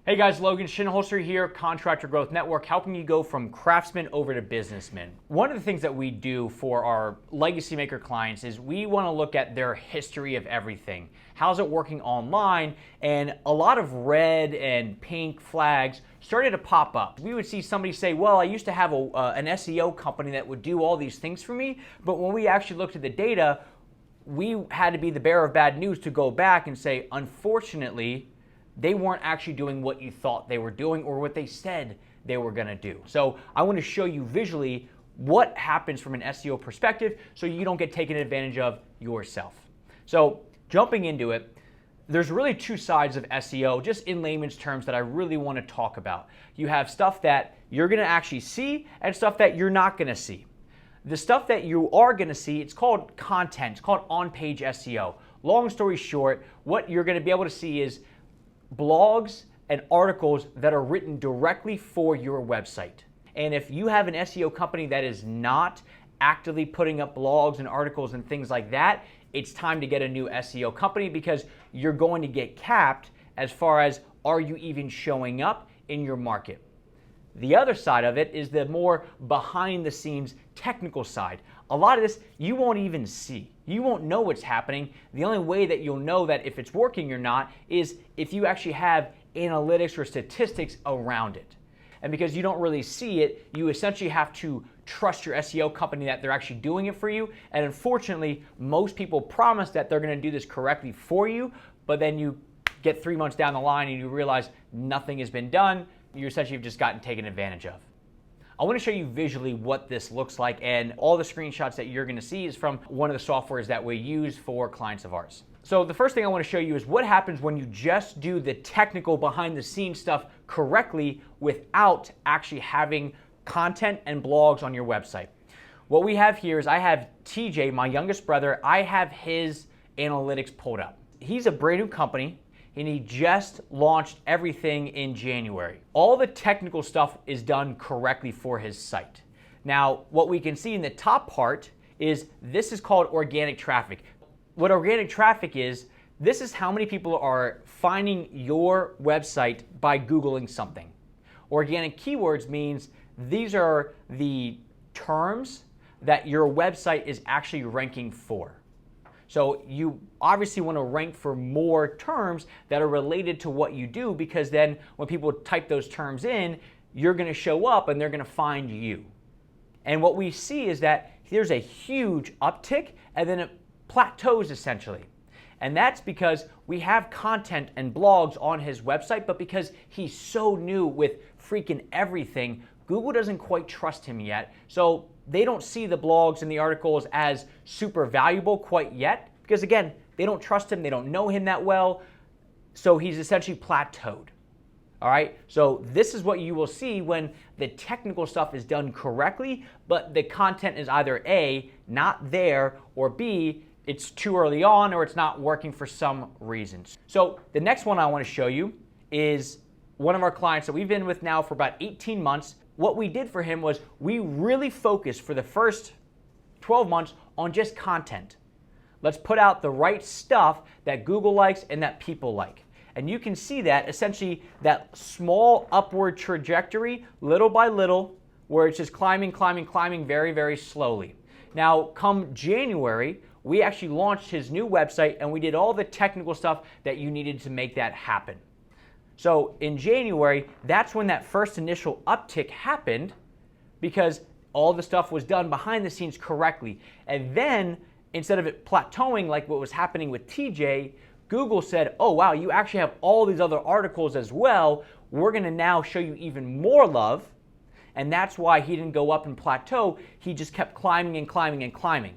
Hey guys, Logan Shinholster here, Contractor Growth Network, helping you go from craftsman over to businessman. One of the things that we do for our legacy maker clients is we want to look at their history of everything. How's it working online? And a lot of red and pink flags started to pop up. We would see somebody say, well, I used to have an SEO company that would do all these things for me, but when we actually looked at the data, we had to be the bearer of bad news to go back and say, unfortunately, they weren't actually doing what you thought they were doing or what they said they were going to do. So I want to show you visually what happens from an SEO perspective so you don't get taken advantage of yourself. So jumping into it, there's really two sides of SEO, just in layman's terms, that I really want to talk about. You have stuff that you're going to actually see and stuff that you're not going to see. The stuff that you are going to see, it's called content. It's called on-page SEO. Long story short, what you're going to be able to see is blogs and articles that are written directly for your website. And if you have an SEO company that is not actively putting up blogs and articles and things like that, it's time to get a new SEO company because you're going to get capped as far as are you even showing up in your market. The other side of it is the more behind the scenes technical side. A lot of this you won't even see. You won't know what's happening. The only way that you'll know that if it's working or not is if you actually have analytics or statistics around it. And because you don't really see it, you essentially have to trust your SEO company that they're actually doing it for you. And unfortunately, most people promise that they're going to do this correctly for you, but then you get 3 months down the line and you realize nothing has been done. You essentially have just gotten taken advantage of. I want to show you visually what this looks like, and all the screenshots that you're going to see is from one of the softwares that we use for clients of ours. So the first thing I want to show you is what happens when you just do the technical behind the scenes stuff correctly without actually having content and blogs on your website. What we have here is I have TJ, my youngest brother, I have his analytics pulled up. He's a brand new company, and he just launched everything in January. All the technical stuff is done correctly for his site. Now, what we can see in the top part is this is called organic traffic. What organic traffic is, this is how many people are finding your website by Googling something. Organic keywords means these are the terms that your website is actually ranking for. So you obviously want to rank for more terms that are related to what you do, because then when people type those terms in, you're going to show up and they're going to find you. And what we see is that there's a huge uptick and then it plateaus essentially. And that's because we have content and blogs on his website, but because he's so new with freaking everything, Google doesn't quite trust him yet. So they don't see the blogs and the articles as super valuable quite yet, because again, they don't trust him, they don't know him that well, so he's essentially plateaued. All right, so this is what you will see when the technical stuff is done correctly, but the content is either A, not there, or B, it's too early on, or it's not working for some reasons. So the next one I want to show you is one of our clients that we've been with now for about 18 months. What we did for him was we really focused for the first 12 months on just content. Let's put out the right stuff that Google likes and that people like. And you can see that essentially that small upward trajectory, little by little, where it's just climbing very, very slowly. Now, come January, we actually launched his new website and we did all the technical stuff that you needed to make that happen. So in January, that's when that first initial uptick happened, because all the stuff was done behind the scenes correctly. And then instead of it plateauing like what was happening with TJ, Google said, oh wow, you actually have all these other articles as well. We're going to now show you even more love. And that's why he didn't go up and plateau. He just kept climbing and climbing and climbing.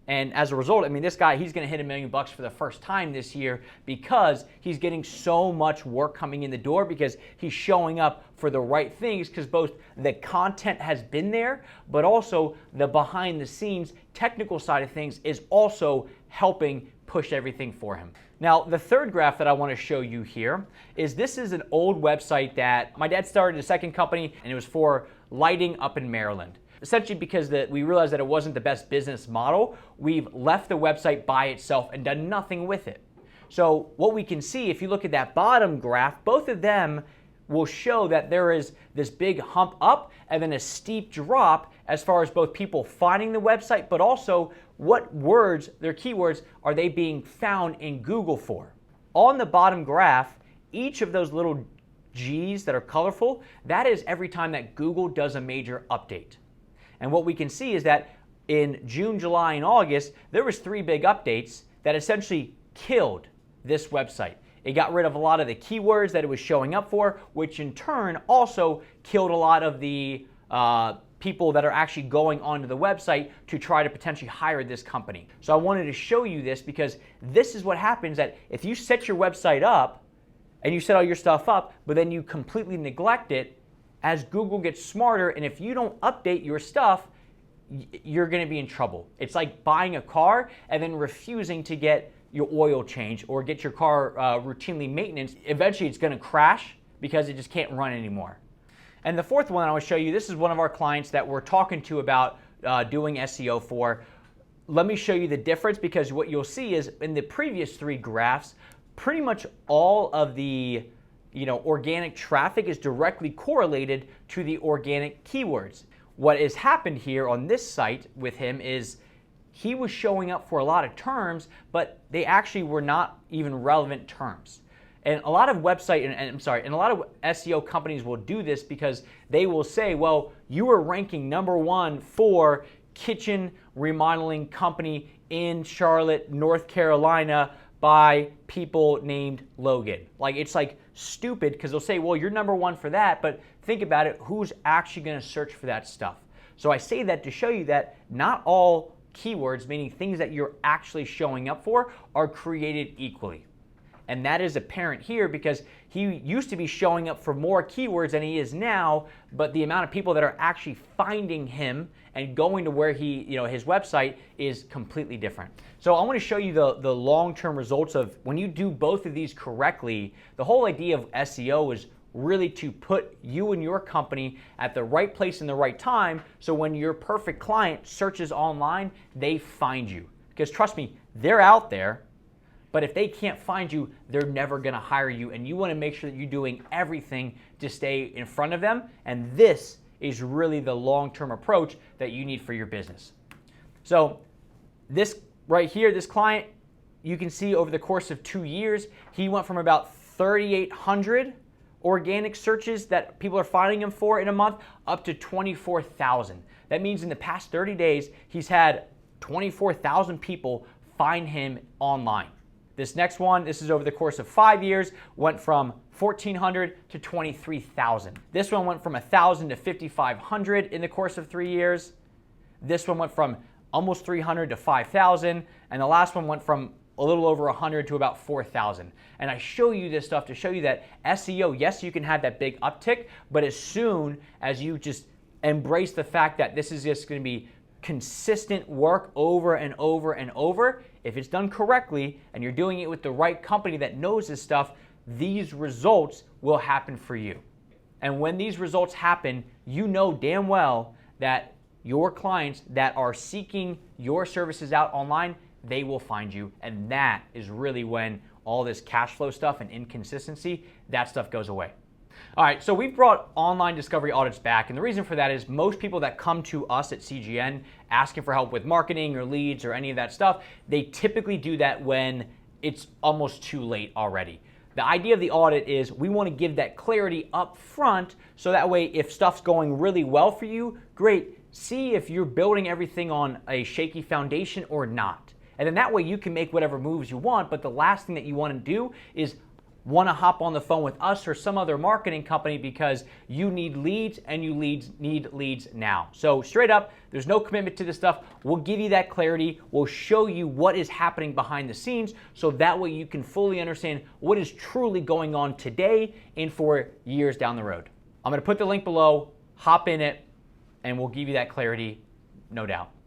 And as a result, I mean, this guy, he's going to hit $1 million for the first time this year because he's getting so much work coming in the door, because he's showing up for the right things, because both the content has been there, but also the behind the scenes technical side of things is also helping push everything for him. Now, the third graph that I want to show you here is this is an old website that my dad started a second company, and it was for lighting up in Maryland. Essentially because we realized that it wasn't the best business model, we've left the website by itself and done nothing with it. So what we can see, if you look at that bottom graph, both of them will show that there is this big hump up and then a steep drop as far as both people finding the website, but also what words, their keywords, are they being found in Google for. On the bottom graph, each of those little G's that are colorful, that is every time that Google does a major update. And what we can see is that in June, July, and August, there was 3 big updates that essentially killed this website. It got rid of a lot of the keywords that it was showing up for, which in turn also killed a lot of the people that are actually going onto the website to try to potentially hire this company. So I wanted to show you this because this is what happens, that if you set your website up and you set all your stuff up, but then you completely neglect it, as Google gets smarter, and if you don't update your stuff, you're going to be in trouble. It's like buying a car and then refusing to get your oil change or get your car routinely maintenance. Eventually it's going to crash because it just can't run anymore. And the fourth one I want to show you, this is one of our clients that we're talking to about doing SEO for. Let me show you the difference, because what you'll see is in the previous 3 graphs, pretty much all of the organic traffic is directly correlated to the organic keywords. What has happened here on this site with him is he was showing up for a lot of terms, but they actually were not even relevant terms. And a lot of and a lot of SEO companies will do this because they will say, well, you are ranking #1 for kitchen remodeling company in Charlotte, North Carolina by people named Logan. Like, it's like stupid because they'll say, well, you're #1 for that, but think about it, who's actually going to search for that stuff? So I say that to show you that not all keywords, meaning things that you're actually showing up for, are created equally. And that is apparent here because he used to be showing up for more keywords than he is now, but the amount of people that are actually finding him and going to where his website is completely different. So I want to show you the long-term results of when you do both of these correctly. The whole idea of SEO is really to put you and your company at the right place in the right time, so when your perfect client searches online, they find you. Because trust me, they're out there, but if they can't find you, they're never going to hire you, and you want to make sure that you're doing everything to stay in front of them, and this is really the long-term approach that you need for your business. So this right here, this client, you can see over the course of 2 years, he went from about 3,800 organic searches that people are finding him for in a month up to 24,000. That means in the past 30 days, he's had 24,000 people find him online. This next one, this is over the course of 5 years, went from 1,400 to 23,000. This one went from 1,000 to 5,500 in the course of 3 years. This one went from almost 300 to 5,000. And the last one went from a little over 100 to about 4,000. And I show you this stuff to show you that SEO, yes, you can have that big uptick, but as soon as you just embrace the fact that this is just going to be consistent work over and over and over, if it's done correctly and you're doing it with the right company that knows this stuff, these results will happen for you. And when these results happen, you know damn well that your clients that are seeking your services out online, they will find you. And that is really when all this cash flow stuff and inconsistency, that stuff goes away. All right, so we've brought online discovery audits back, and the reason for that is most people that come to us at CGN asking for help with marketing or leads or any of that stuff, they typically do that when it's almost too late already. The idea of the audit is we want to give that clarity up front, so that way if stuff's going really well for you, great, see if you're building everything on a shaky foundation or not. And then that way you can make whatever moves you want, but the last thing that you want to do is want to hop on the phone with us or some other marketing company because you need leads and you need leads now. So straight up, there's no commitment to this stuff. We'll give you that clarity. We'll show you what is happening behind the scenes, so that way you can fully understand what is truly going on today and for years down the road. I'm going to put the link below, hop in it, and we'll give you that clarity, no doubt.